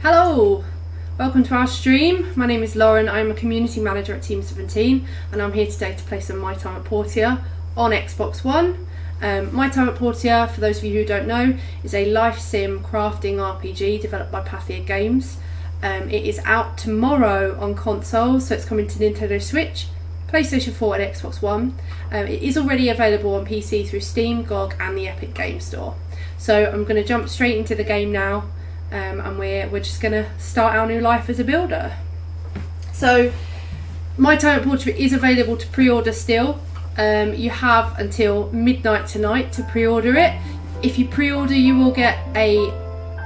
Hello! Welcome to our stream. My name is Lauren. I'm a community manager at Team 17 and I'm here today to play some My Time at Portia on Xbox One. My Time at Portia, for those of you who don't know, is a life sim crafting RPG developed by Pathia Games. It is out tomorrow on consoles, so it's coming to Nintendo Switch, PlayStation 4 and Xbox One. It is already available on PC through Steam, GOG and the Epic Game Store. So I'm going to jump straight into the game now. And we're just going to start our new life as a builder. So My Time at Portia is available to pre-order still. You have until midnight tonight to pre-order it. If you pre-order, you will get a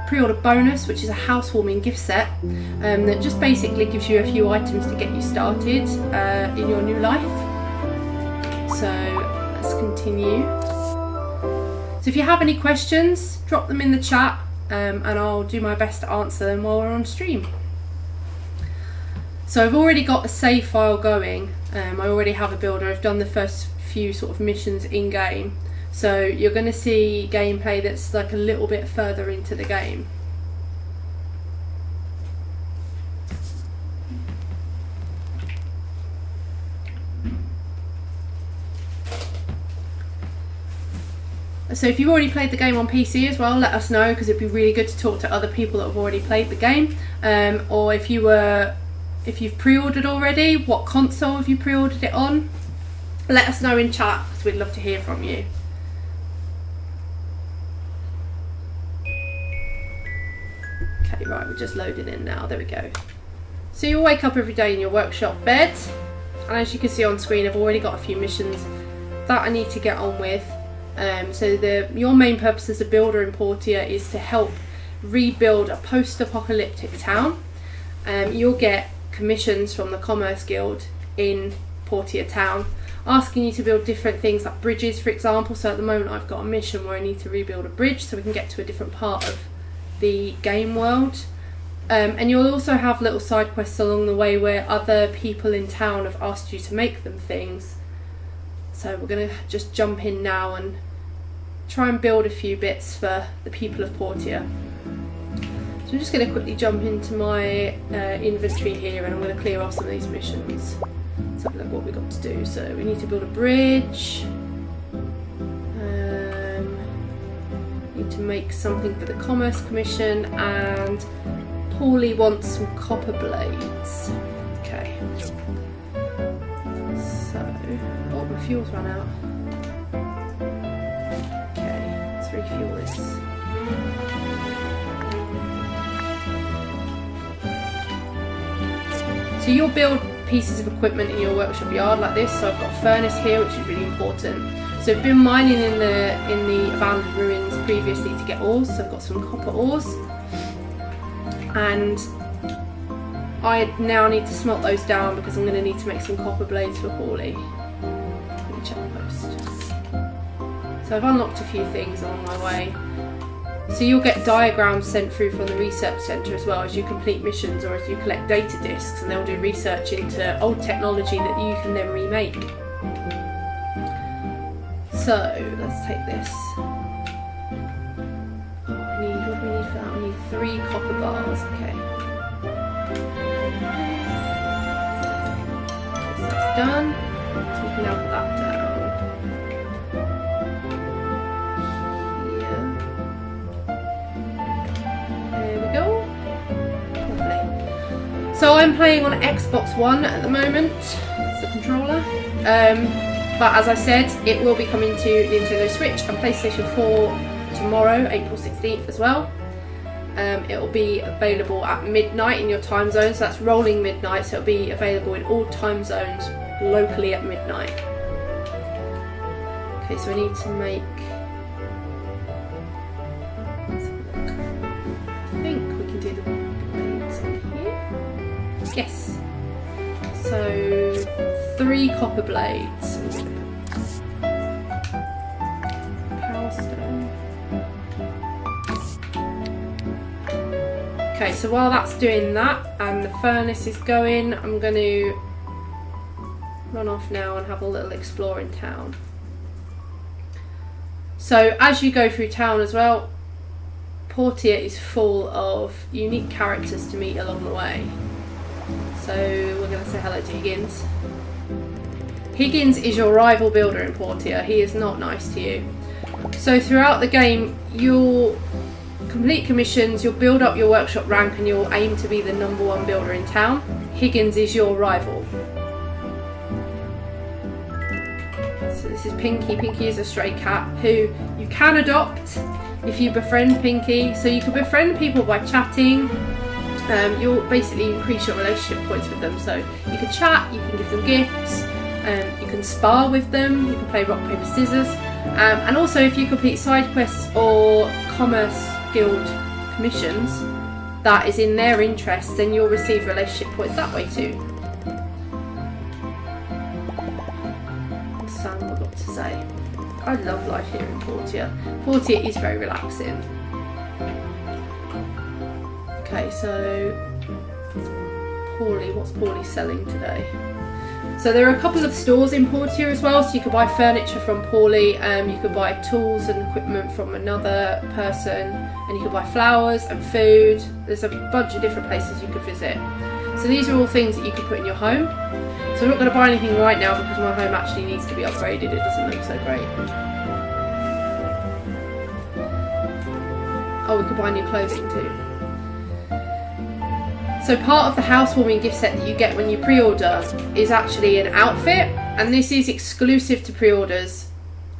pre-order bonus, which is a housewarming gift set that just basically gives you a few items to get you started in your new life. So let's continue. So if you have any questions, drop them in the chat. And I'll do my best to answer them while we're on stream. So I've already got a save file going. I already have a builder. I've done the first few sort of missions in game. So you're going to see gameplay that's like a little bit further into the game. So if you've already played the game on PC as well, let us know, because it'd be really good to talk to other people that have already played the game. Or if you've pre-ordered already, what console have you pre-ordered it on? Let us know in chat, because we'd love to hear from you. Okay, right, we're just loading in now. There we go. So you'll wake up every day in your workshop bed, and as you can see on screen, I've already got a few missions that I need to get on with. So your main purpose as a builder in Portia is to help rebuild a post-apocalyptic town. You'll get commissions from the Commerce Guild in Portia town asking you to build different things like bridges, for example. So at the moment I've got a mission where I need to rebuild a bridge so we can get to a different part of the game world. And you'll also have little side quests along the way where other people in town have asked you to make them things. So we're going to just jump in now and try and build a few bits for the people of Portia. So I'm just going to quickly jump into my inventory here and I'm going to clear off some of these missions. Let's have a look at what we've got to do. So we need to build a bridge. Need to make something for the Commerce Commission, and Paulie wants some copper blades. Okay. Oh, my fuel's run out. Okay, let's refuel this. So you'll build pieces of equipment in your workshop yard like this. So I've got a furnace here, which is really important. So I've been mining in the abandoned ruins previously to get ores. So I've got some copper ores, and I now need to smelt those down because I'm going to need to make some copper blades for Paulie. Let me check the post. So I've unlocked a few things along my way. So you'll get diagrams sent through from the research centre as well as you complete missions or as you collect data discs, and they'll do research into old technology that you can then remake. So let's take this. Oh, what do we need for that? We need 3 copper bars. Okay. That's done. So we can now put that down. So I'm playing on Xbox One at the moment, it's the controller, but as I said, it will be coming to Nintendo Switch and PlayStation 4 tomorrow, April 16th as well. It will be available at midnight in your time zone, so that's rolling midnight, so it will be available in all time zones locally at midnight. Okay, so I need to make... I think we can do the blades in here. Yes, so 3 copper blades. Power stone. Okay, so while that's doing that and the furnace is going, I'm going to run off now and have a little explore in town. So as you go through town as well, Portia is full of unique characters to meet along the way. So we're going to say hello to Higgins. Higgins is your rival builder in Portia. He is not nice to you. So throughout the game, you'll complete commissions, you'll build up your workshop rank, and you'll aim to be the #1 builder in town. Higgins is your rival. So this is Pinky. Pinky is a stray cat who you can adopt if you befriend Pinky. So you can befriend people by chatting. You'll basically increase your relationship points with them. So you can chat, you can give them gifts, you can spar with them, you can play rock, paper, scissors. And also if you complete side quests or commerce guild commissions that is in their interest, then you'll receive relationship points that way too. What's Sam got to say? I love life here in Portia. Portia is very relaxing. Okay, so Paulie, what's Paulie selling today? So there are a couple of stores in Portia as well, so you could buy furniture from Paulie, you could buy tools and equipment from another person, and you could buy flowers and food. There's a bunch of different places you could visit. So these are all things that you could put in your home. So I'm not going to buy anything right now because my home actually needs to be upgraded, it doesn't look so great. Oh, we could buy new clothing too. So part of the housewarming gift set that you get when you pre-order is actually an outfit, and this is exclusive to pre-orders.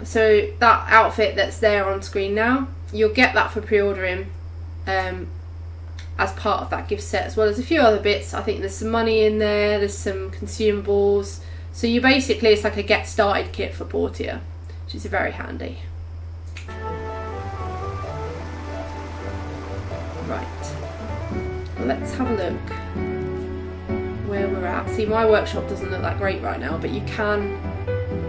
So that outfit that's there on screen now, you'll get that for pre-ordering as part of that gift set, as well as a few other bits. I think there's some money in there, there's some consumables. So you basically, it's like a get started kit for Portia, which is very handy. Right. Let's have a look where we're at. See, my workshop doesn't look that great right now, but you can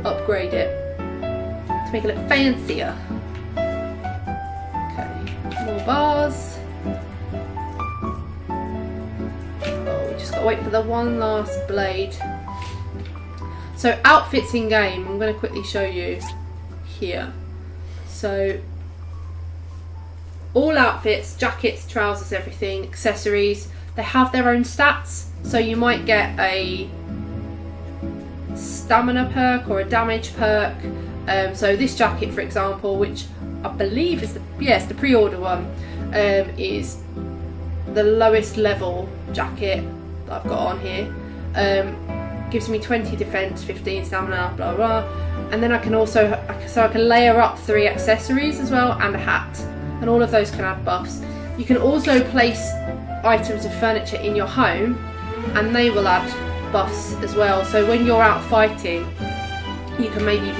upgrade it to make it look fancier. Okay, more bars. Oh, we just got to wait for the one last blade. So outfits in game, I'm going to quickly show you here. So all outfits, jackets, trousers, everything, accessories, they have their own stats. So you might get a stamina perk or a damage perk. So this jacket, for example, which I believe is the pre-order one, is the lowest level jacket that I've got on here. Gives me 20 defense, 15 stamina, blah blah. And then I can also, I can layer up 3 accessories as well and a hat. And all of those can add buffs. You can also place items of furniture in your home and they will add buffs as well. So when you're out fighting, you can maybe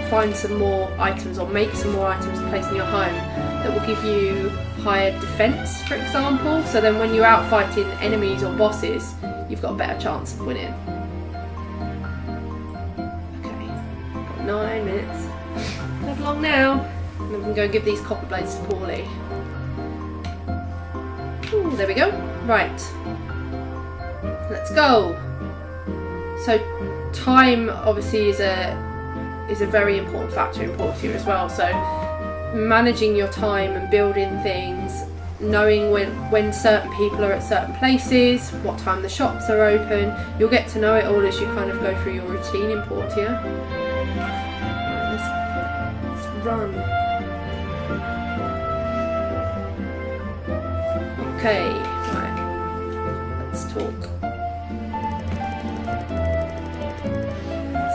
find some more items or make some more items to place in your home that will give you higher defense, for example. So then when you're out fighting enemies or bosses, you've got a better chance of winning. Okay, got 9 minutes. Live long now. And then we can go and give these copper blades to Paulie. Ooh, there we go. Right. Let's go. So time obviously is a very important factor in Portia as well. So managing your time and building things, knowing when certain people are at certain places, what time the shops are open, you'll get to know it all as you kind of go through your routine in Portia. Right, let's run. Okay, right, let's talk.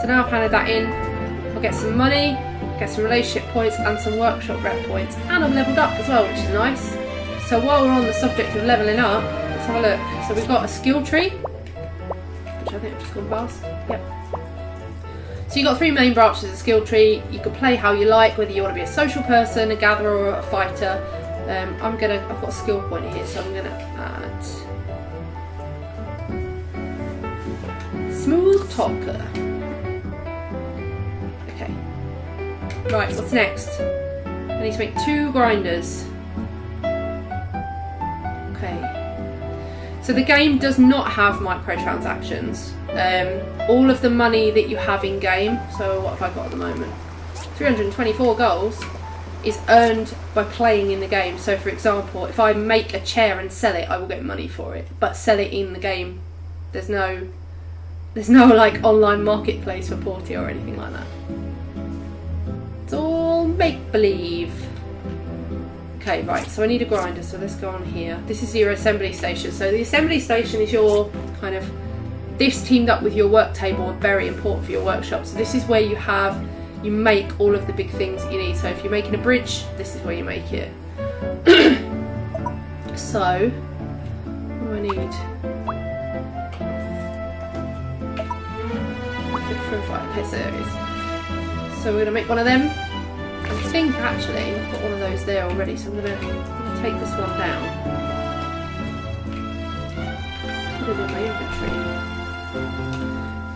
So now I've handed that in, I'll get some money, get some relationship points and some workshop rep points, and I'm leveled up as well, which is nice. So while we're on the subject of levelling up, let's have a look. So we've got a skill tree, which I think I've just gone past. Yep. So you've got 3 main branches of the skill tree. You can play how you like, whether you want to be a social person, a gatherer or a fighter. I've got a skill point here, so I'm gonna add smooth talker. Okay. Right, what's next? I need to make 2 grinders. Okay. So the game does not have microtransactions. All of the money that you have in game, so what have I got at the moment? 324 goals, is earned by playing in the game. So for example, if I make a chair and sell it, I will get money for it, but sell it in the game. There's no like online marketplace for Portia or anything like that. It's all make-believe. Okay, right, so I need a grinder, so let's go on here. This is your assembly station. So the assembly station is your kind of, this teamed up with your work table, very important for your workshop. So this is where you make all of the big things that you need. So if you're making a bridge, this is where you make it. So, what do I need? Okay, so there it is. So we're going to make one of them. I think actually I've got one of those there already, so I'm going to take this one down. Put it in my inventory.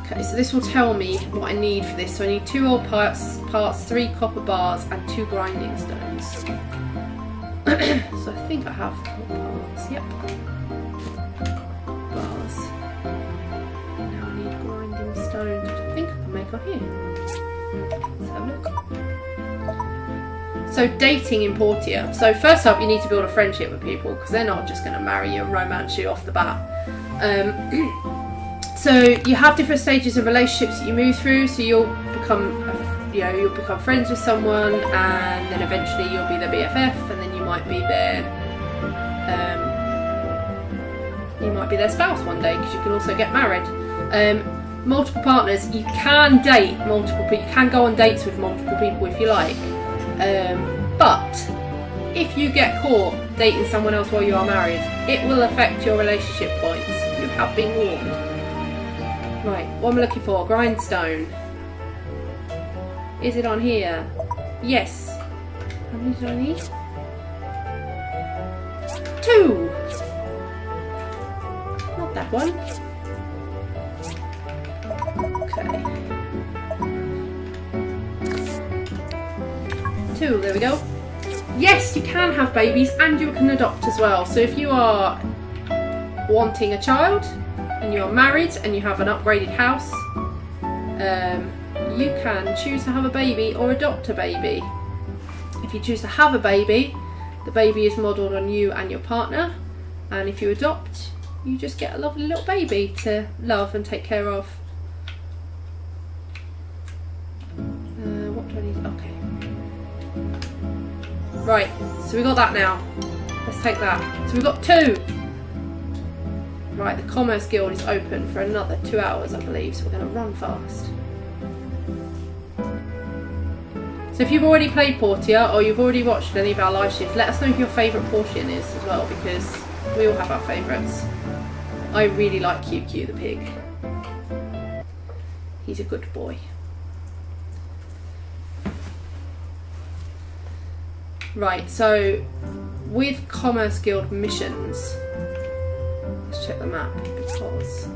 Okay, so this will tell me what I need for this. So I need 2 old parts, 3 copper bars, and 2 grinding stones. So I think I have all parts. Yep. Bars. Now I need grinding stones, which I think I can make on here. Let's have a look. So dating in Portia. So first up, you need to build a friendship with people, because they're not just going to marry you and romance you off the bat. So you have different stages of relationships that you move through. So you'll become friends with someone, and then eventually you'll be their BFF, and then you might be their spouse one day, because you can also get married. Multiple partners. You can date multiple people. You can go on dates with multiple people if you like. But if you get caught dating someone else while you are married, it will affect your relationship points. You have been warned. Right, what am I looking for? Grindstone. Is it on here? Yes. How many do I need? 2! Not that one. Okay. 2, there we go. Yes, you can have babies, and you can adopt as well. So if you are wanting a child, and you are married, and you have an upgraded house, you can choose to have a baby or adopt a baby. If you choose to have a baby, the baby is modelled on you and your partner, and if you adopt, you just get a lovely little baby to love and take care of. What do I need? Okay. Right, so we got that now. Let's take that. So we've got 2. Right, the Commerce Guild is open for another 2 hours, I believe, so we're going to run fast. So if you've already played Portia, or you've already watched any of our live streams, let us know who your favourite Portian is as well, because we all have our favourites. I really like QQ the pig. He's a good boy. Right, so with Commerce Guild missions, let's check the map, because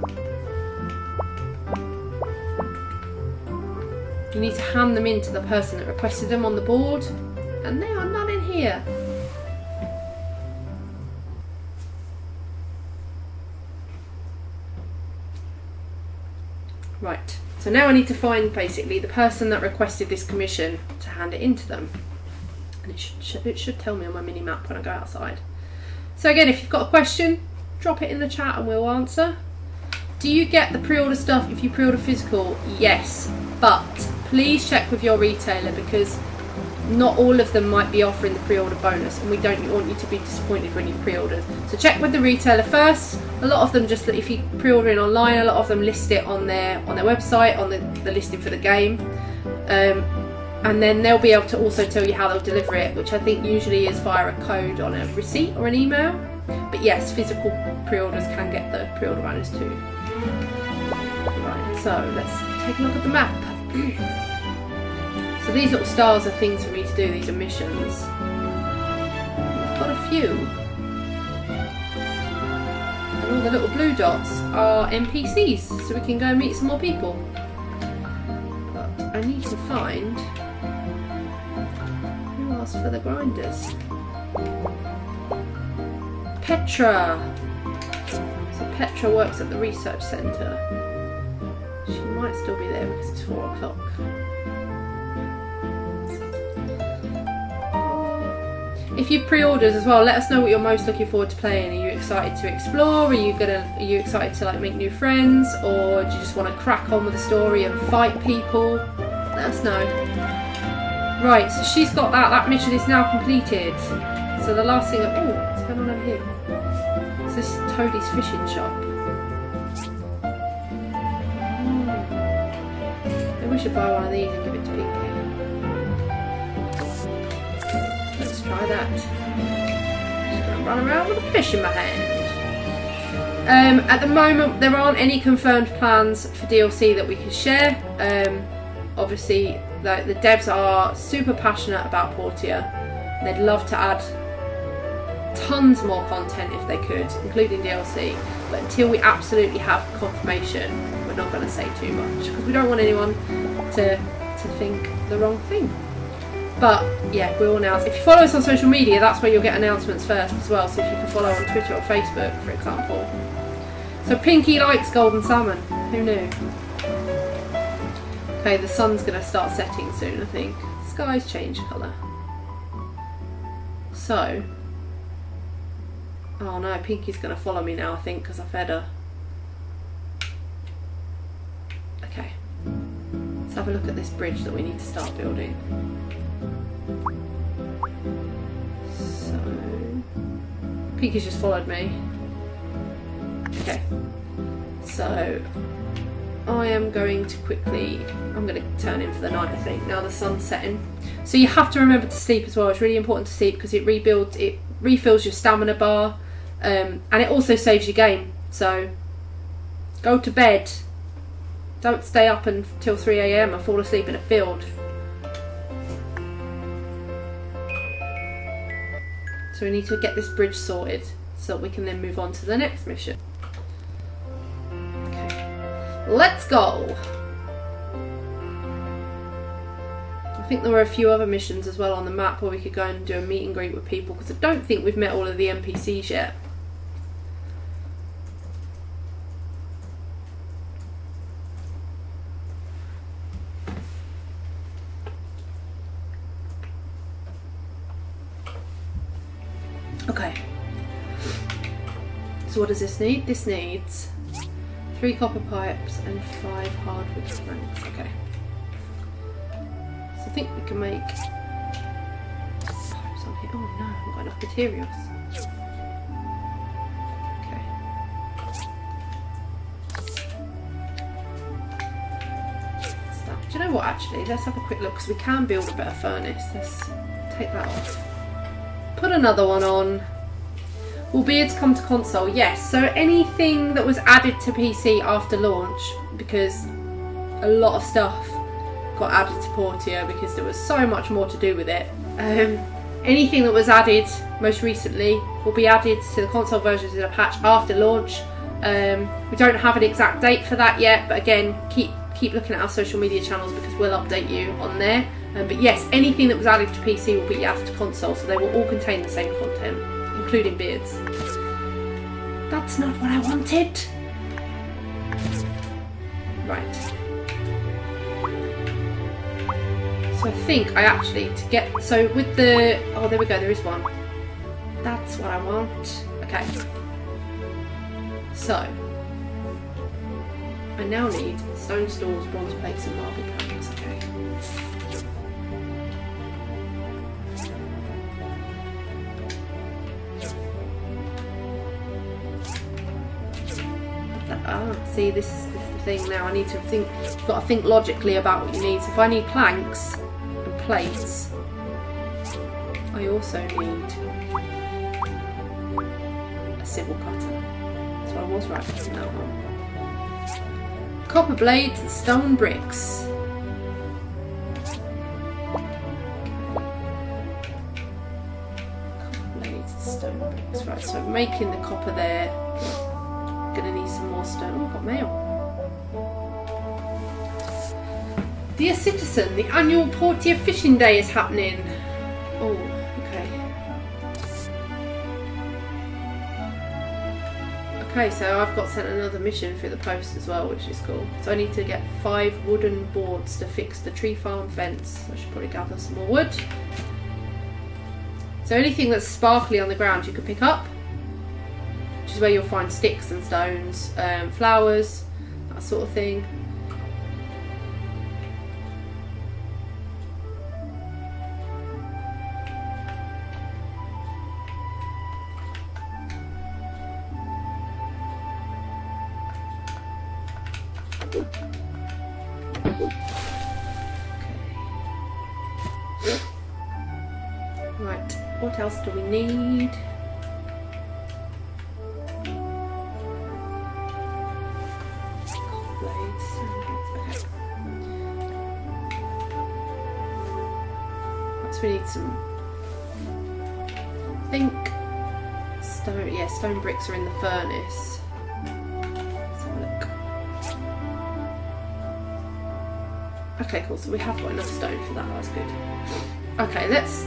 you need to hand them in to the person that requested them on the board, and they are not in here. Right, so now I need to find basically the person that requested this commission to hand it in to them. And it should tell me on my mini map when I go outside. So again, if you've got a question, drop it in the chat and we'll answer. Do you get the pre-order stuff if you pre-order physical? Yes, but please check with your retailer, because not all of them might be offering the pre-order bonus, and we don't want you to be disappointed when you've pre-ordered. So check with the retailer first. A lot of them, just if you pre-ordering online, a lot of them list it on their website, on the listing for the game. And then they'll be able to also tell you how they'll deliver it, which I think usually is via a code on a receipt or an email. But yes, physical pre-orders can get the pre-order bonus too. Right, so let's take a look at the map. So these little stars are things for me to do, these are missions. We've got a few. And all the little blue dots are NPCs, so we can go and meet some more people. But I need to find... who asked for the grinders? Petra! So Petra works at the research centre. She might still be there because it's 4 o'clock. If you've pre-ordered as well, let us know what you're most looking forward to playing. Are you excited to explore? Are you excited to like make new friends, or do you just want to crack on with the story and fight people? Let us know. Right, so she's got that. That mission is now completed. So the last thing. Oh, what's going on over here? So this is Toadie's fishing shop. Maybe we should buy one of these and give it to Pinky. Let's try that. Just gonna run around with a fish in my hand. At the moment, there aren't any confirmed plans for DLC that we can share. Obviously, the devs are super passionate about Portia. They'd love to add tons more content if they could, including DLC. But until we absolutely have confirmation, we're not going to say too much because we don't want anyone to think the wrong thing. But yeah, we'll announce. If you follow us on social media, that's where you'll get announcements first as well. So if you can follow on Twitter or Facebook, for example. So Pinky likes golden salmon. Who knew? Okay, the sun's going to start setting soon, I think. The sky's changed colour. So, oh no, Pinky's going to follow me now, I think, because I fed her. Okay, let's have a look at this bridge that we need to start building. So, Pinky's just followed me. Okay, so I am going to quickly, I'm going to turn in for the night, I think, now the sun's setting. So you have to remember to sleep as well. It's really important to sleep because it refills your stamina bar, and it also saves your game. So go to bed. Don't stay up until 3 AM and fall asleep in a field. So we need to get this bridge sorted so we can then move on to the next mission. Let's go! I think there were a few other missions as well on the map where we could go and do a meet and greet with people, because I don't think we've met all of the NPCs yet. Okay. So what does this need? This needs 3 copper pipes and 5 hardwood planks. Okay. So I think we can make pipes on here. Oh no, I haven't got enough materials. Okay. Do you know what, actually? Let's have a quick look, because we can build a better furnace. Let's take that off. Put another one on. Will beards come to console? Yes. So anything that was added to PC after launch, because a lot of stuff got added to Portia because there was so much more to do with it. Anything that was added most recently will be added to the console versions in a patch after launch. We don't have an exact date for that yet, but again, keep looking at our social media channels because we'll update you on there. But yes, anything that was added to PC will be added to console, so they will all contain the same content, including beards. That's not what I wanted. Right. So I think I actually, to get, so with the, oh there we go, there is one. That's what I want. Okay. So, I now need stone stools, bronze plates and marble planks, okay. Ah, see, this is the thing now. I need to think. You've got to think logically about what you need. So if I need planks and plates, I also need a civil cutter. So I was right in that one. Copper blades and stone bricks. Copper blades and stone bricks. Right. So I'm making the copper there. Gonna need some more stone. Oh, I've got mail. Dear citizen, the annual Portia Fishing Day is happening. Oh, okay. Okay, so I've got sent another mission through the post as well, which is cool. So I need to get 5 wooden boards to fix the tree farm fence. I should probably gather some more wood. So anything that's sparkly on the ground you could pick up, which is where you'll find sticks and stones, flowers, that sort of thing. Right, what else do we need? Blades. Okay. So we need some, I think, stone. Yeah, stone bricks are in the furnace. Let's have a look. Okay, cool. So we have got enough stone for that. That's good. Okay, let's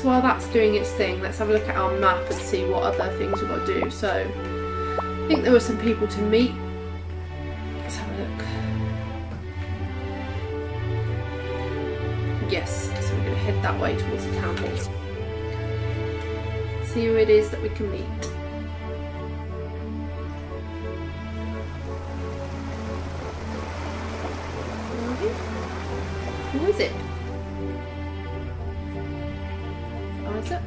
while that's doing its thing, let's have a look at our map and see what other things we've got to do. So I think there were some people to meet. Let's have a look. Yes, so we're going to head that way towards the town hall. See who it is that we can meet. Who is it? Isaac?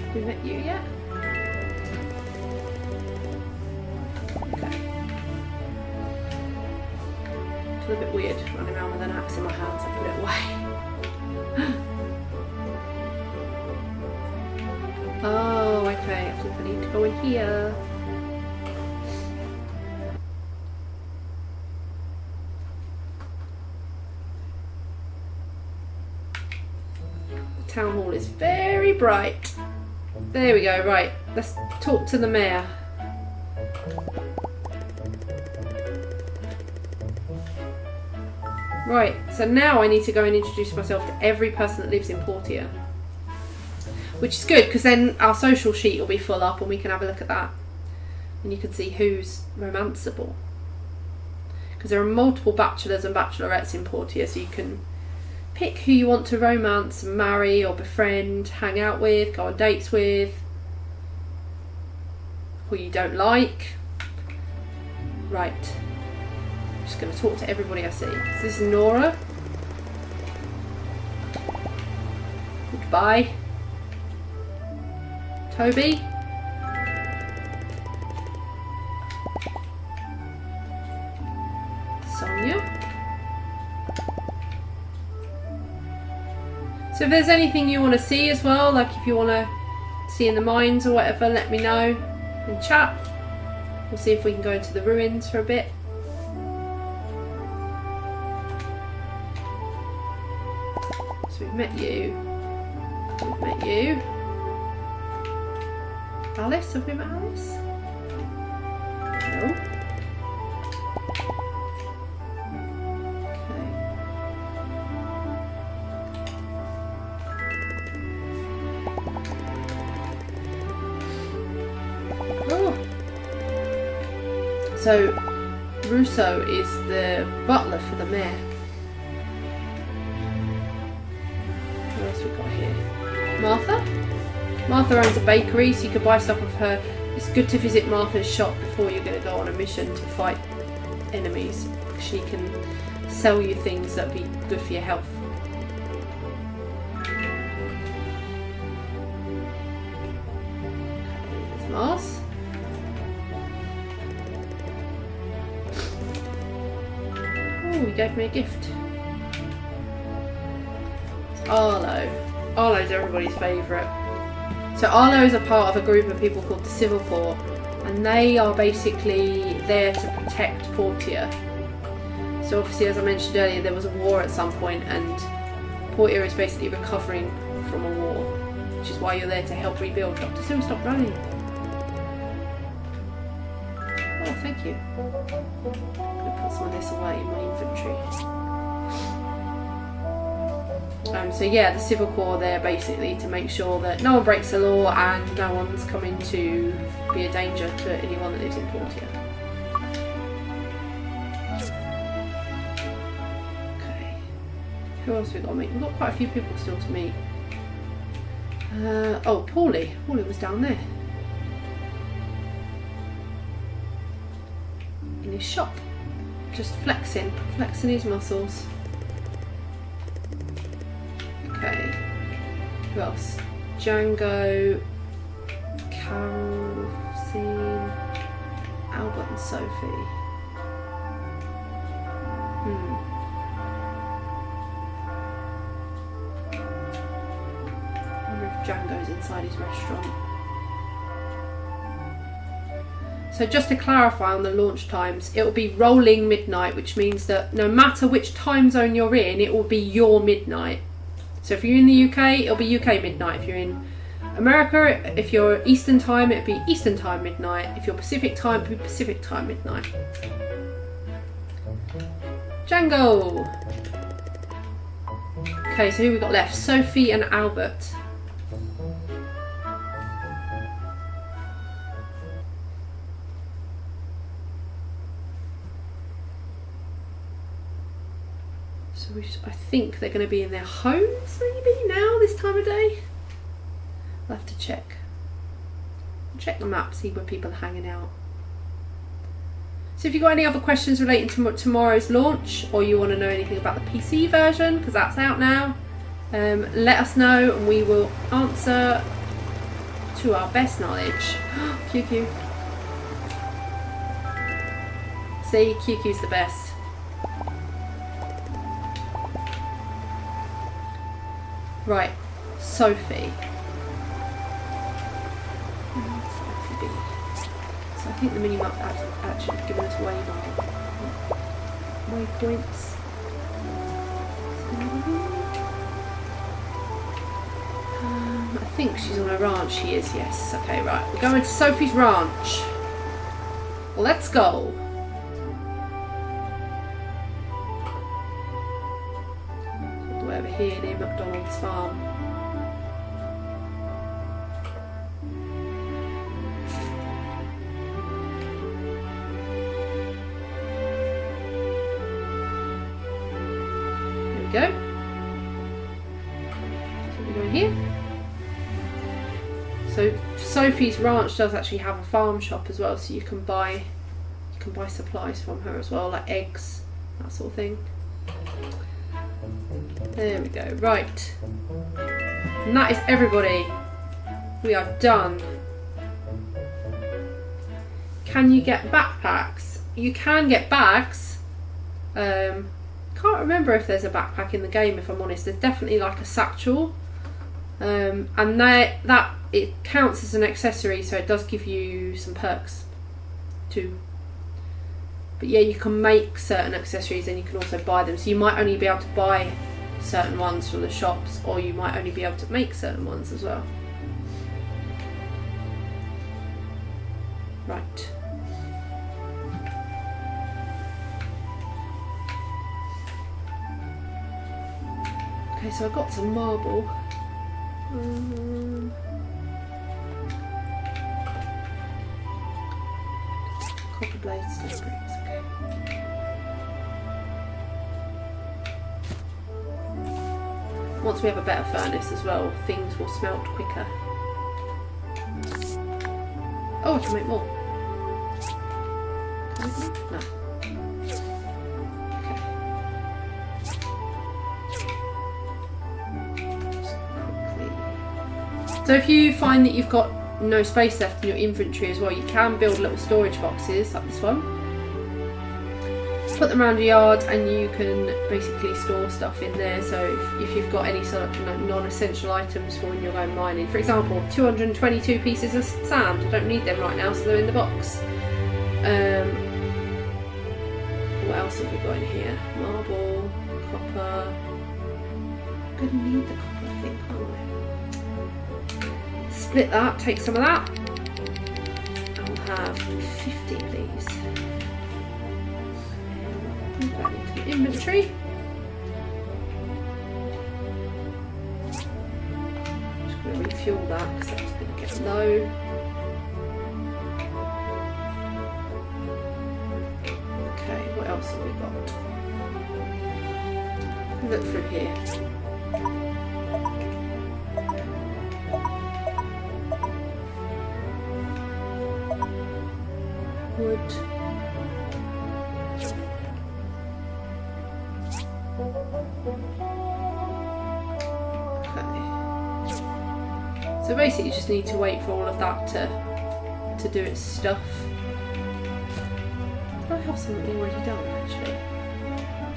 Have we met you yet? Okay. It's a little bit weird running around with an axe in my hands. I put it away. Oh, okay. I think I need to go in here. Town hall is very bright. There we go, right. Let's talk to the mayor. Right, so now I need to go and introduce myself to every person that lives in Portia. Which is good, because then our social sheet will be full up and we can have a look at that. And you can see who's romanceable. Because there are multiple bachelors and bachelorettes in Portia, so you can pick who you want to romance, marry or befriend, hang out with, go on dates with, who you don't like. Right, I'm just going to talk to everybody I see. So this is Nora. Goodbye. Toby. Sonia. So if there's anything you want to see as well, like if you want to see in the mines or whatever, let me know in chat. We'll see if we can go into the ruins for a bit. So we've met you. We've met you. Alice, have we met Alice? No. So, Russo is the butler for the mayor. What else we got here? Martha? Martha owns a bakery, so you can buy stuff off her. It's good to visit Martha's shop before you're going to go on a mission to fight enemies. She can sell you things that be good for your health. There's Mars. He gave me a gift. It's Arlo. Arlo's everybody's favourite. So Arlo is a part of a group of people called the Civil Corps, and they are basically there to protect Portia. So obviously, as I mentioned earlier, there was a war at some point, and Portia is basically recovering from a war, which is why you're there to help rebuild. Dr. Sil, stop running. Oh, thank you. I'm going to put some of this away in my inventory. So yeah, the Civil Corps there basically to make sure that no one breaks the law and no one's coming to be a danger to anyone that lives in Portia. Okay. Who else have we got to meet? We've got quite a few people still to meet. Oh, Paulie. Paulie was down there. In his shop. Just flexing his muscles. Okay. Who else? Django, Caroline, Albert and Sophie. I wonder if Django's inside his restaurant. So just to clarify on the launch times, it will be rolling midnight, which means that no matter which time zone you're in, it will be your midnight. So if you're in the UK, it'll be UK midnight. If you're in America, if you're Eastern time, it'll be Eastern time midnight. If you're Pacific time, it'll be Pacific time midnight. Django! Okay, so who we got left? Sophie and Albert. So I think they're going to be in their homes maybe now, this time of day. I'll have to check. Check the map, see where people are hanging out. So if you've got any other questions relating to tomorrow's launch, or you want to know anything about the PC version, because that's out now, let us know and we will answer to our best knowledge. QQ. See, QQ's the best. Right, Sophie. So I think the minimap has actually given us waypoints. I think she's on a ranch. She is, yes. Okay, right. We're going to Sophie's ranch. Let's go. All the way over here near McDonald's farm. Go. So we're going here. So Sophie's ranch does actually have a farm shop as well, so you can buy supplies from her as well, like eggs, that sort of thing. There we go. Right. And that is everybody. We are done. Can you get backpacks? You can get bags. Can't remember if there's a backpack in the game, if I'm honest. There's definitely like a satchel, and that it counts as an accessory, so it does give you some perks too. But yeah, you can make certain accessories and you can also buy them, so you might only be able to buy certain ones from the shops, or you might only be able to make certain ones as well. Right. Okay, so I got some marble. Copper blades, stone bricks, okay. Once we have a better furnace as well, things will smelt quicker. Oh, I can make more. Can I make more? No. So if you find that you've got no space left in your inventory as well, you can build little storage boxes like this one. Put them around your yard and you can basically store stuff in there. So if you've got any sort of non-essential items for when you're going mining. For example, 222 pieces of sand. I don't need them right now, so they're in the box. What else have we got in here? Marble, copper. I'm going to need the copper, I think, aren't we? Split that, take some of that. I'll have 50 please. Move that into the inventory. Just going to refuel that because that's going to get low. Okay, what else have we got? Look through here. So basically you just need to wait for all of that to do its stuff. Do I have something already done actually?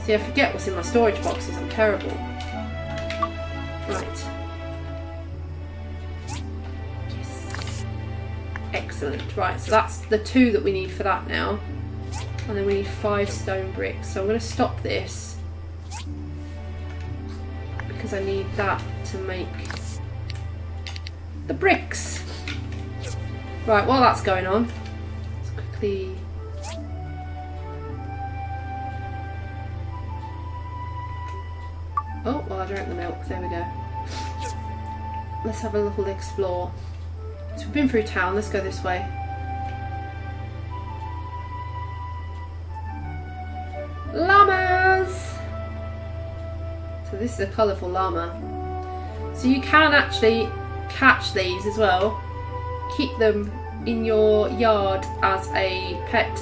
See, I forget what's in my storage boxes, I'm terrible. Right. Yes. Excellent. Right, so that's the 2 that we need for that now. And then we need 5 stone bricks. So I'm going to stop this because I need that to make the bricks. Right, while that's going on, let's quickly... Oh, well I drank the milk, there we go. Let's have a little explore. So we've been through town, let's go this way. Llamas! So this is a colourful llama. So you can actually catch these as well. Keep them in your yard as a pet,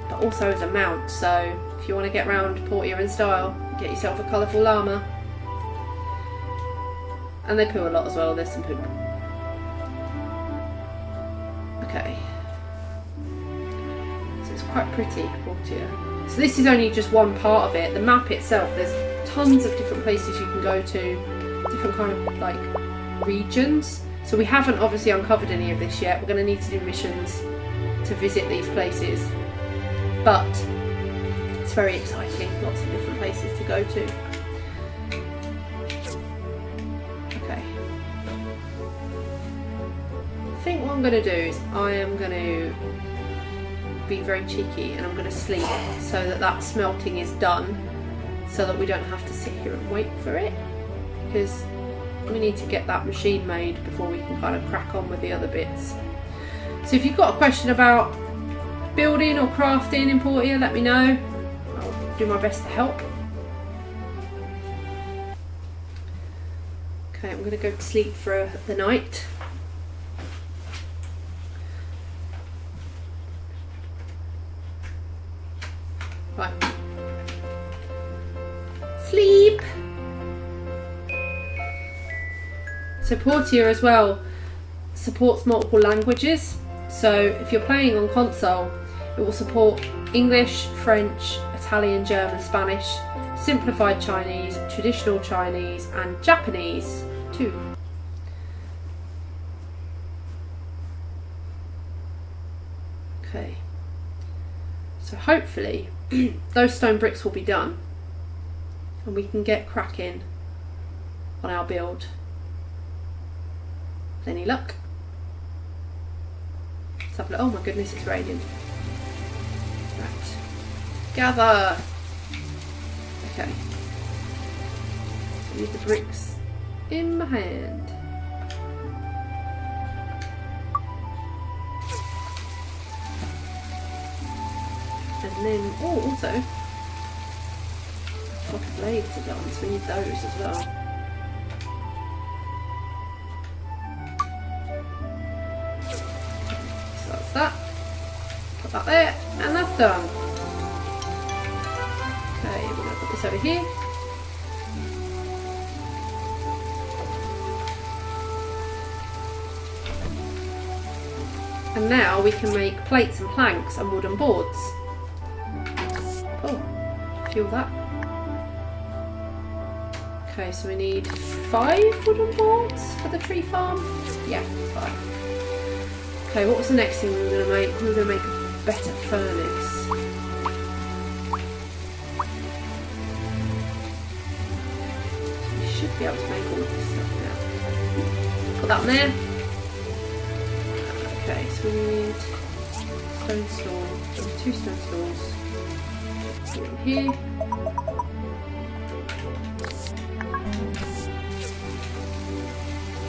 but also as a mount. So if you want to get round Portia in style, get yourself a colourful llama. And they poo a lot as well, there's some poop. Okay. So it's quite pretty, Portia. So this is only just one part of it. The map itself, there's tons of different places you can go to, different kind of like regions. So we haven't obviously uncovered any of this yet. We're going to need to do missions to visit these places. But it's very exciting, lots of different places to go to. Okay. I think what I'm going to do is I am going to be very cheeky and I'm going to sleep so that that smelting is done, so that we don't have to sit here and wait for it, because we need to get that machine made before we can kind of crack on with the other bits. So if you've got a question about building or crafting in Portia, let me know. I'll do my best to help. Okay, I'm going to go to sleep for the night. Right. Sleep! So Portia as well supports multiple languages. So if you're playing on console, it will support English, French, Italian, German, Spanish, simplified Chinese, traditional Chinese and Japanese too. Okay. So hopefully those stone bricks will be done and we can get cracking on our build. With any luck. Let's have a look. Oh my goodness, it's raining. Right. Gather! Okay. I need the bricks in my hand. And then, oh, also, copper blades are done, so we need those as well. So that's that. Put that there, and that's done. Okay, we're going to put this over here. And now we can make plates and planks and wooden boards. Oh, feel that. Okay, so we need 5 wooden boards for the tree farm. Yeah, 5. Okay, what was the next thing we were going to make? We were going to make a better furnace. We should be able to make all of this stuff now. Put that in there. Okay, so we need stone stool, 2 stone stools. Put them here.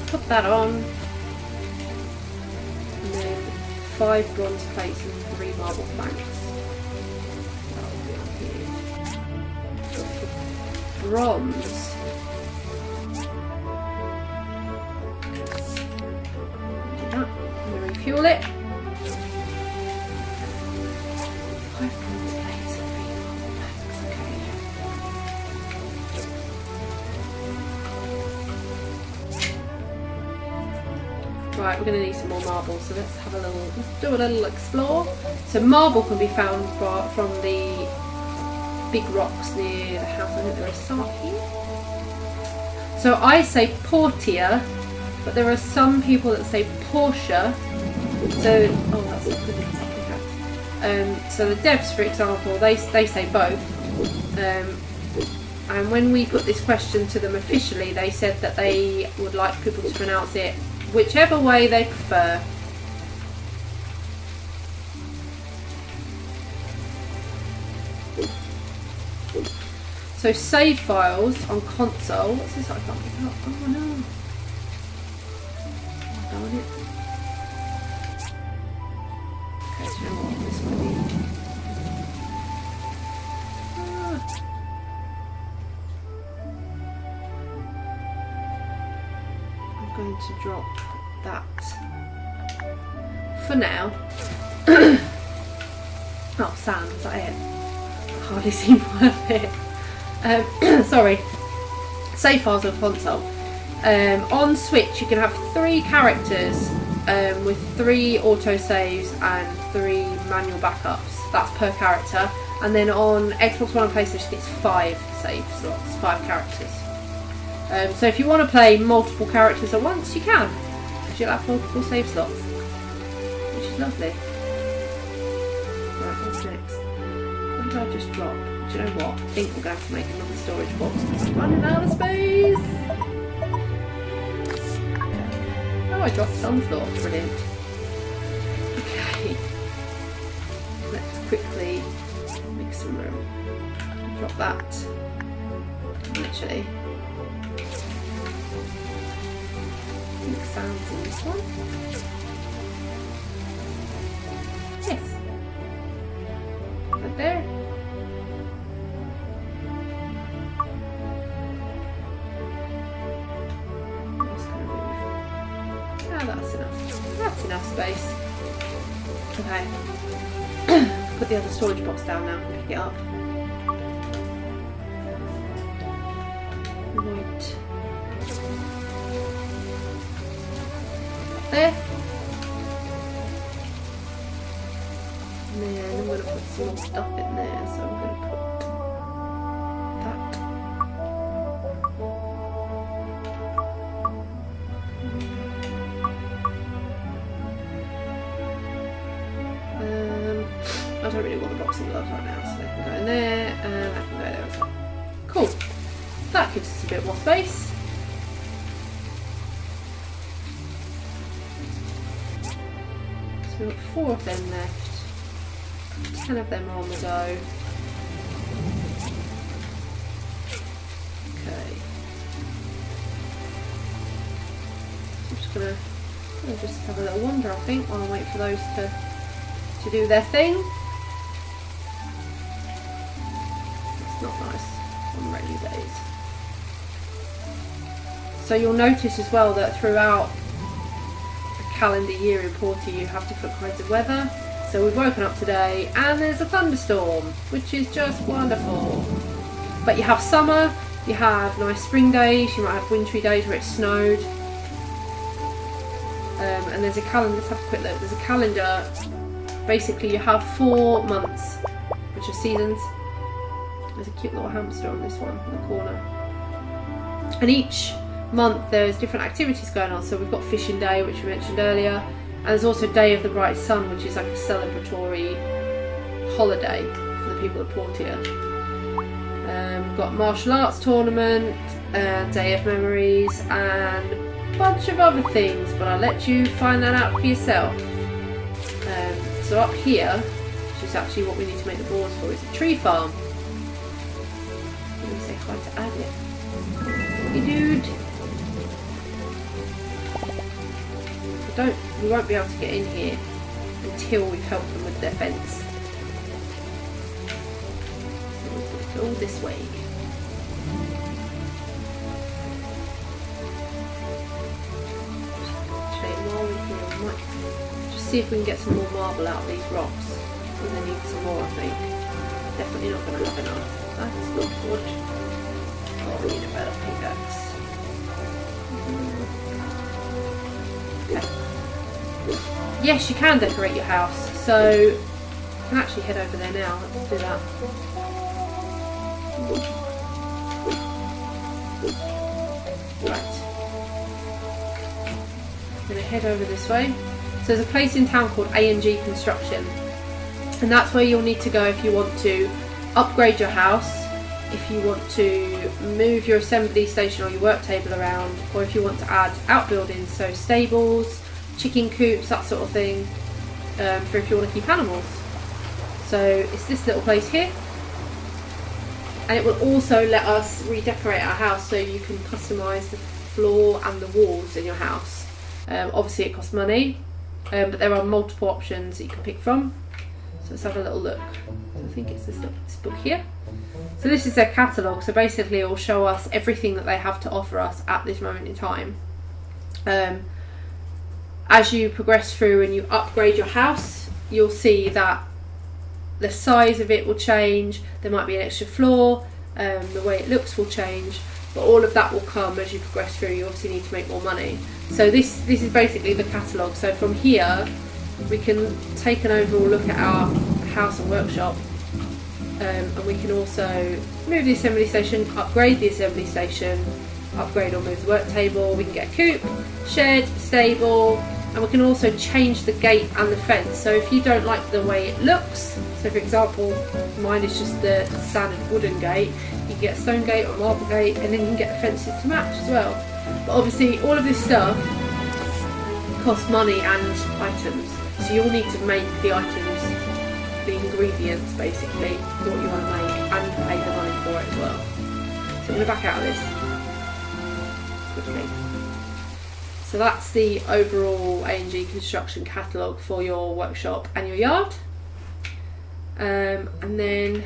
Put that on. And then 5 bronze plates and 3 marble planks. That'll be on here. So for bronze. Do that. I'm going to refuel it. 5 bronze plates and 3 marble planks. Okay. Right, we're going to need some more marble, so let's do a little explore. So marble can be found from the big rocks near the house. I think there is some here. So I say Portia, but there are some people that say Portia. So, oh, that's not good. So the devs, for example, they say both. And when we put this question to them officially, they said that they would like people to pronounce it whichever way they prefer. So save files on console. What's this? I can't pick it up. Oh no. Oh, darn it. Okay, so you know what? This might be. I'm going to drop that for now. Oh, Sam, is that it? Hardly seem worth it. Sorry. Save files on console. On Switch you can have 3 characters with 3 autosaves and 3 manual backups. That's per character. And then on Xbox One and PlayStation it's 5 save slots, 5 characters. So if you want to play multiple characters at once, you can, because you'll have multiple save slots, which is lovely. Right, what's next? What did I just drop? Do you know what? I think we're going to have to make another storage box because I'm running out of space. Oh, I dropped it on the floor. Brilliant. Okay. Let's quickly make some room. Drop that. Actually, I think sounds in this one. Yes. Right there. That's enough. That's enough space. Okay. Put the other storage box down now and pick it up. Right. There. And then I'm going to put some more stuff in there. So I'm going to put that. I don't really want the boxing gloves right now, so they can go in there, and that can go there as well. Cool. That gives us a bit more space. So we've got 4 of them left. 10 of them are on the go. Okay. I'm just gonna just have a little wander, I think, while I wait for those to do their thing. It's not nice on rainy days. So you'll notice as well that throughout the calendar year in Portia you have different kinds of weather. So we've woken up today and there's a thunderstorm, which is just wonderful. But you have summer, you have nice spring days, you might have wintry days where it snowed. And there's a calendar, let's have a quick look, there's a calendar. Basically you have 4 months, which are seasons. There's a cute little hamster on this one in the corner. And each month there's different activities going on. So we've got Fishing Day, which we mentioned earlier. And there's also Day of the Bright Sun, which is like a celebratory holiday for the people of Portia. We've got Martial Arts Tournament, Day of Memories, and a bunch of other things. But I'll let you find that out for yourself. So up here, which is actually what we need to make the boards for, is a tree farm. I'm going to say hi to Agate. Hey dude! We won't be able to get in here until we've helped them with their fence. So we'll go all this way. Actually, while we're here, we might just see if we can get some more marble out of these rocks. We're going to need some more, I think. Definitely not going to have enough. That's not good. Oh, we need a better pickaxe. Okay. Yes, you can decorate your house. So you can actually head over there now. Let's do that. Right. I'm going to head over this way. So there's a place in town called A&G Construction, and that's where you'll need to go if you want to upgrade your house, if you want to move your assembly station or your work table around, or if you want to add outbuildings, so stables, chicken coops, that sort of thing, for if you want to keep animals. So it's this little place here, and it will also let us redecorate our house so you can customise the floor and the walls in your house. Obviously it costs money, but there are multiple options that you can pick from. So let's have a little look. I think it's this book here. So this is their catalogue, so basically it will show us everything that they have to offer us at this moment in time. As you progress through and you upgrade your house, you'll see that the size of it will change, there might be an extra floor, the way it looks will change, but all of that will come as you progress through. You obviously need to make more money. So this is basically the catalogue. So from here we can take an overall look at our house and workshop, and we can also move the assembly station, upgrade the assembly station, upgrade or move the work table. We can get a coop, shed, stable, and we can also change the gate and the fence. So if you don't like the way it looks, so for example mine is just the standard wooden gate, you can get a stone gate or a marble gate, and then you can get the fences to match as well. But obviously all of this stuff costs money and items, so you'll need to make the items, the ingredients basically, what you want to make, and pay the money for it as well. So I'm going to back out of this quickly. So that's the overall A&G Construction catalogue for your workshop and your yard. And then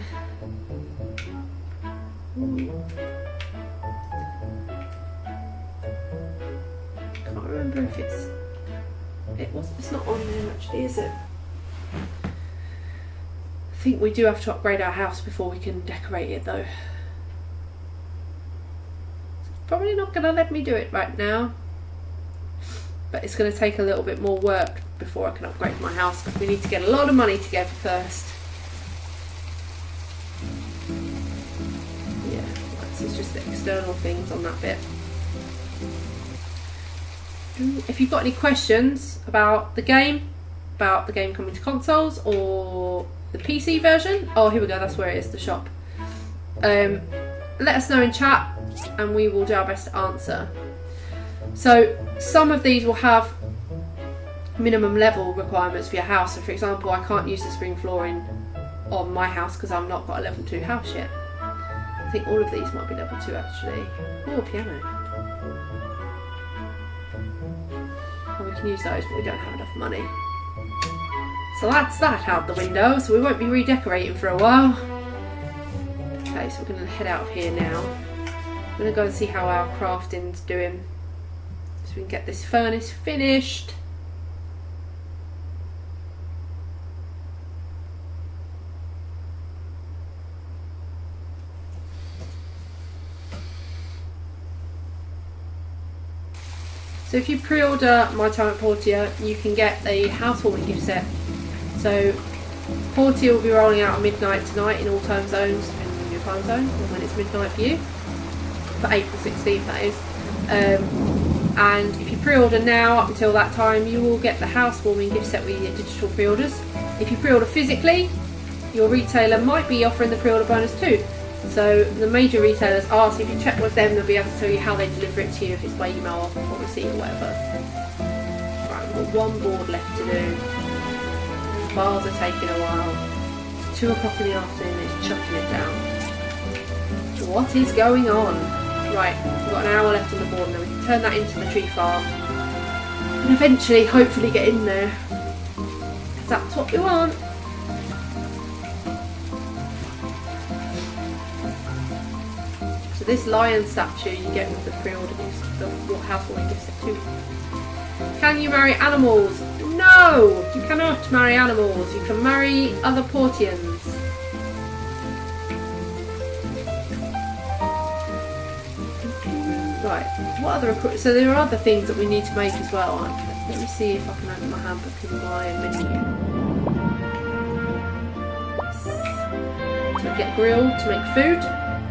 can't remember if it's not on there actually, is it? I think we do have to upgrade our house before we can decorate it though. It's probably not going to let me do it right now, but it's going to take a little bit more work before I can upgrade my house, because we need to get a lot of money together first. Yeah, that's just the external things on that bit. If you've got any questions about the game coming to consoles or the PC version, oh here we go, that's where it is, the shop. Let us know in chat and we will do our best to answer. So some of these will have minimum level requirements for your house. So for example, I can't use the spring flooring on my house because I've not got a level 2 house yet. I think all of these might be level 2 actually. Oh, a piano. Well, we can use those, but we don't have enough money. So that's that out the window, so we won't be redecorating for a while. Okay, so we're going to head out of here now. I'm going to go and see how our crafting's doing, so we can get this furnace finished. So if you pre-order My Time at Portia, you can get the housewarming gift set. So Portia will be rolling out at midnight tonight in all time zones, depending on your time zone, or when it's midnight for you, for April 16th that is. And if you pre-order now up until that time, you will get the housewarming gift set with your digital pre-orders. If you pre-order physically, your retailer might be offering the pre-order bonus too. So the major retailers are, so if you check with them, they'll be able to tell you how they deliver it to you, if it's by email or receipt or whatever. Right, we've got one board left to do. Bars are taking a while. It's 2 o'clock in the afternoon, it's chucking it down. What is going on? Right, we've got an hour left on the board, and then we can turn that into the tree farm. And eventually, hopefully get in there. Because that's what we want. This lion statue you get with the pre-order gifts, the housewarming gift set too. Can you marry animals? No! You cannot marry animals. You can marry other Portians. Right, what other... So there are other things that we need to make as well, aren't there? Let me see if I can open my handbook in my menu. Yes. So get a grill to make food.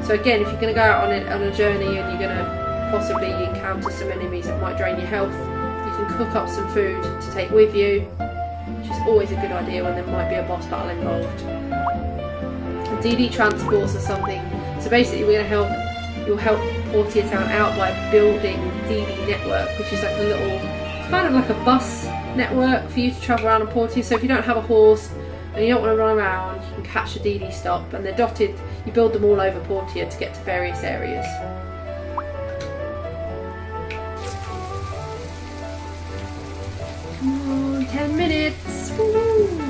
So again, if you're going to go out on a journey and you're going to possibly encounter some enemies that might drain your health, you can cook up some food to take with you, which is always a good idea when there might be a boss battle involved. And DD transports are something, so basically you'll help Portia Town out by building DD network, which is like a little, it's kind of like a bus network for you to travel around in Portia. So if you don't have a horse and you don't want to run around, you can catch a DD stop, and they're dotted, you build them all over Portia to get to various areas. Come on, 10 minutes! Woo!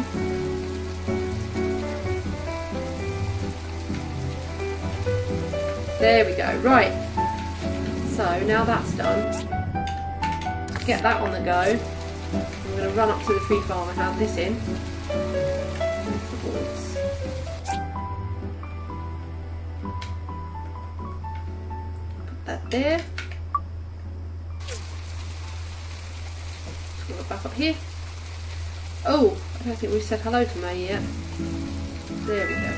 There we go, right. So now that's done, get that on the go. I'm going to run up to the tree farm and hand this in. Put that there. Let's go back up here. Oh, I don't think we've said hello to May yet. There we go.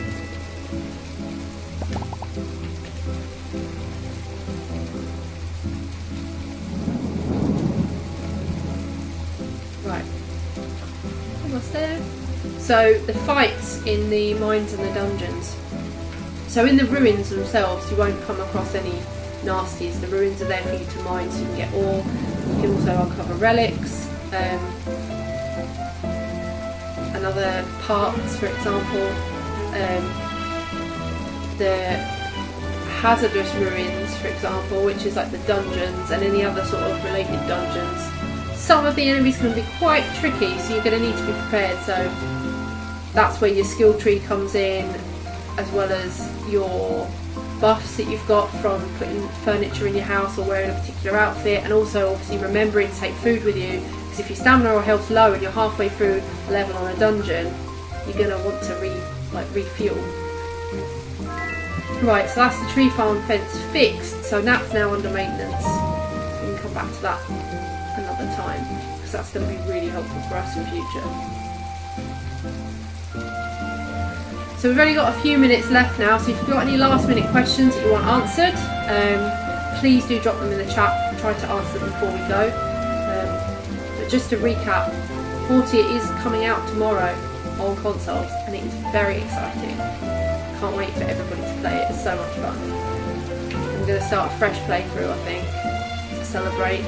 Right, almost there. So the fights in the mines and the dungeons. So in the ruins themselves, you won't come across any nasties. The ruins are there for you to mine, so you can get ore. You can also uncover relics, and other parts, for example. The hazardous ruins, for example, which is like the dungeons, and any other sort of related dungeons. Some of the enemies can be quite tricky, so you're going to need to be prepared. So that's where your skill tree comes in, as well as your buffs that you've got from putting furniture in your house or wearing a particular outfit, and also obviously remembering to take food with you, because if your stamina or health's low and you're halfway through a level on a dungeon, you're going to want to refuel. Right, so that's the tree farm fence fixed, so that's now under maintenance. So we can come back to that another time, because that's going to be really helpful for us in future. So we've only got a few minutes left now, so if you've got any last minute questions that you want answered, please do drop them in the chat. I'll try to answer them before we go. But just to recap, Portia is coming out tomorrow on consoles, and it is very exciting. Can't wait for everybody to play it, it's so much fun. I'm going to start a fresh playthrough, I think, to celebrate.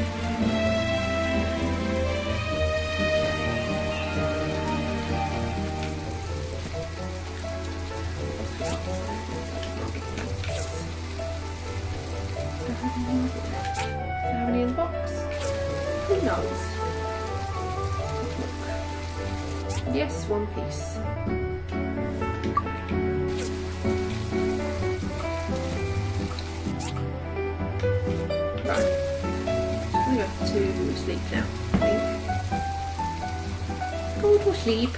Is there any in the box? Who knows? Yes, one piece. Right. I'm going to sleep now, I think. Go to sleep.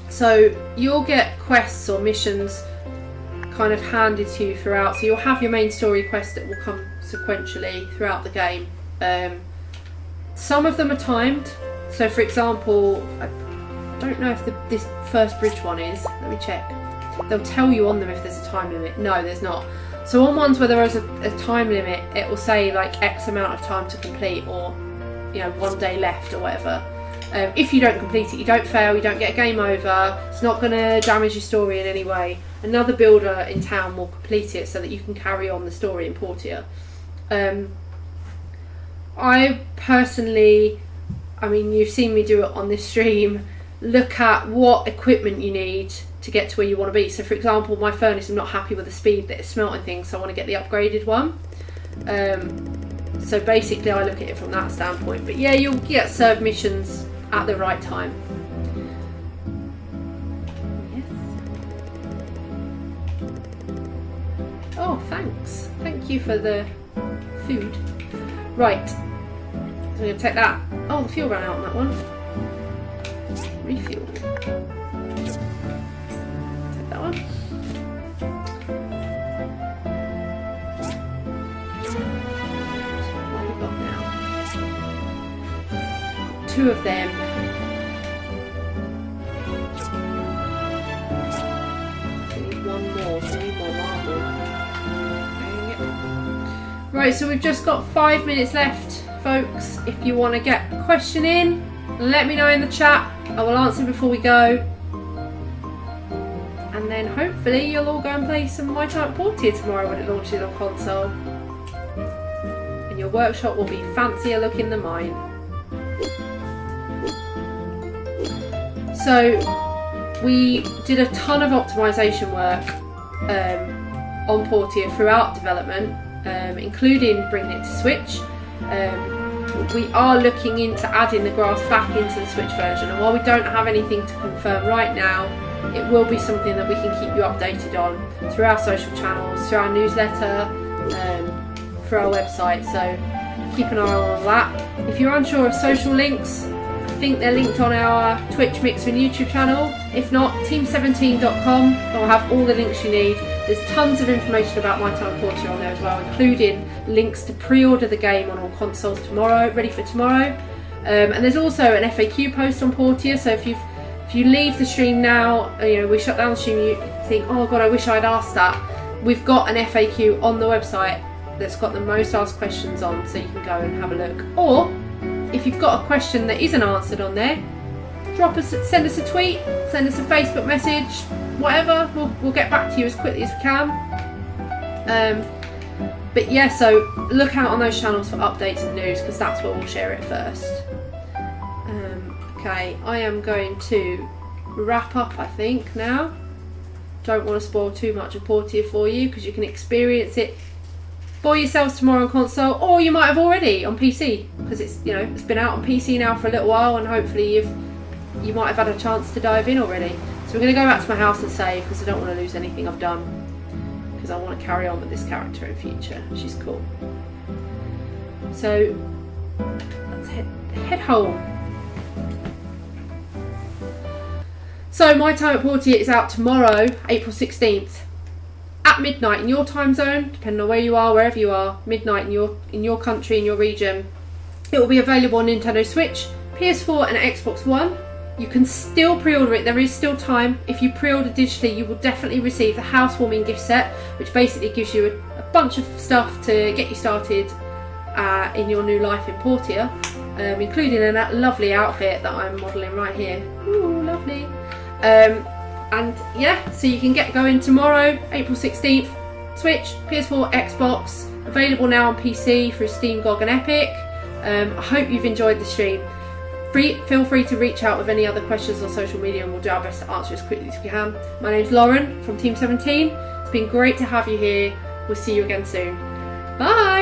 So you'll get quests or missions kind of handed to you throughout. So you'll have your main story quest that will come sequentially throughout the game. Some of them are timed. So for example, I don't know if this first bridge one is. Let me check. They'll tell you on them if there's a time limit. No, there's not. So on ones where there is a time limit, it will say like X amount of time to complete, or you know, 1 day left or whatever. If you don't complete it, you don't fail, you don't get a game over, it's not going to damage your story in any way. Another builder in town will complete it so that you can carry on the story in Portia. I personally, I mean, you've seen me do it on this stream, look at what equipment you need to get to where you want to be. So for example, my furnace, I'm not happy with the speed that it's smelting things, so I want to get the upgraded one. So basically I look at it from that standpoint. But yeah, you'll get served missions at the right time. Yes. Oh, thanks. Thank you for the food. Right. So I'm going to take that. Oh, the fuel ran out on that one. Refuel. 2 of them. We need 1 more, so we need more marble. Right, so we've just got 5 minutes left, folks. If you want to get a question in, let me know in the chat. I will answer before we go. And then hopefully you'll all go and play some My Time at Portia tomorrow when it launches on console. And your workshop will be fancier looking than mine. So we did a ton of optimisation work on Portia throughout development, including bringing it to Switch. We are looking into adding the grass back into the Switch version, and while we don't have anything to confirm right now, it will be something that we can keep you updated on through our social channels, through our newsletter, through our website, so keep an eye on that. If you're unsure of social links, I think they're linked on our Twitch, Mixer and YouTube channel. If not, team17.com will have all the links you need. There's tons of information about My Time at Portia on there as well, including links to pre-order the game on all consoles tomorrow, ready for tomorrow. And there's also an FAQ post on Portia, so if you leave the stream now, we shut down the stream, you think, oh god, I wish I'd asked that. We've got an FAQ on the website that's got the most asked questions on, so you can go and have a look. Or if you've got a question that isn't answered on there, send us a tweet, send us a Facebook message, whatever. We'll get back to you as quickly as we can. But yeah, so look out on those channels for updates and news, because that's where we'll share it first. Okay, I am going to wrap up, I think, now. Don't want to spoil too much of Portia for you, because you can experience it for yourselves tomorrow on console, or you might have already on PC, because it's it's been out on PC now for a little while, and hopefully you might have had a chance to dive in already. So we're going to go back to my house and save, because I don't want to lose anything I've done, because I want to carry on with this character in future. She's cool. So let's head home. So My Time at Portia is out tomorrow, April 16th, at midnight in your time zone, depending on where you are, wherever you are, midnight in your country, in your region. It will be available on Nintendo Switch, PS4 and Xbox One. You can still pre-order it, there is still time. If you pre-order digitally, you will definitely receive the housewarming gift set, which basically gives you a bunch of stuff to get you started in your new life in Portia, including a lovely outfit that I'm modelling right here. Ooh, lovely. And yeah, so you can get going tomorrow, April 16th, Switch, PS4, Xbox, available now on PC through Steam, GOG and Epic. I hope you've enjoyed the stream. Feel free to reach out with any other questions on social media, and we'll do our best to answer as quickly as we can. My name's Lauren from Team 17. It's been great to have you here. We'll see you again soon. Bye!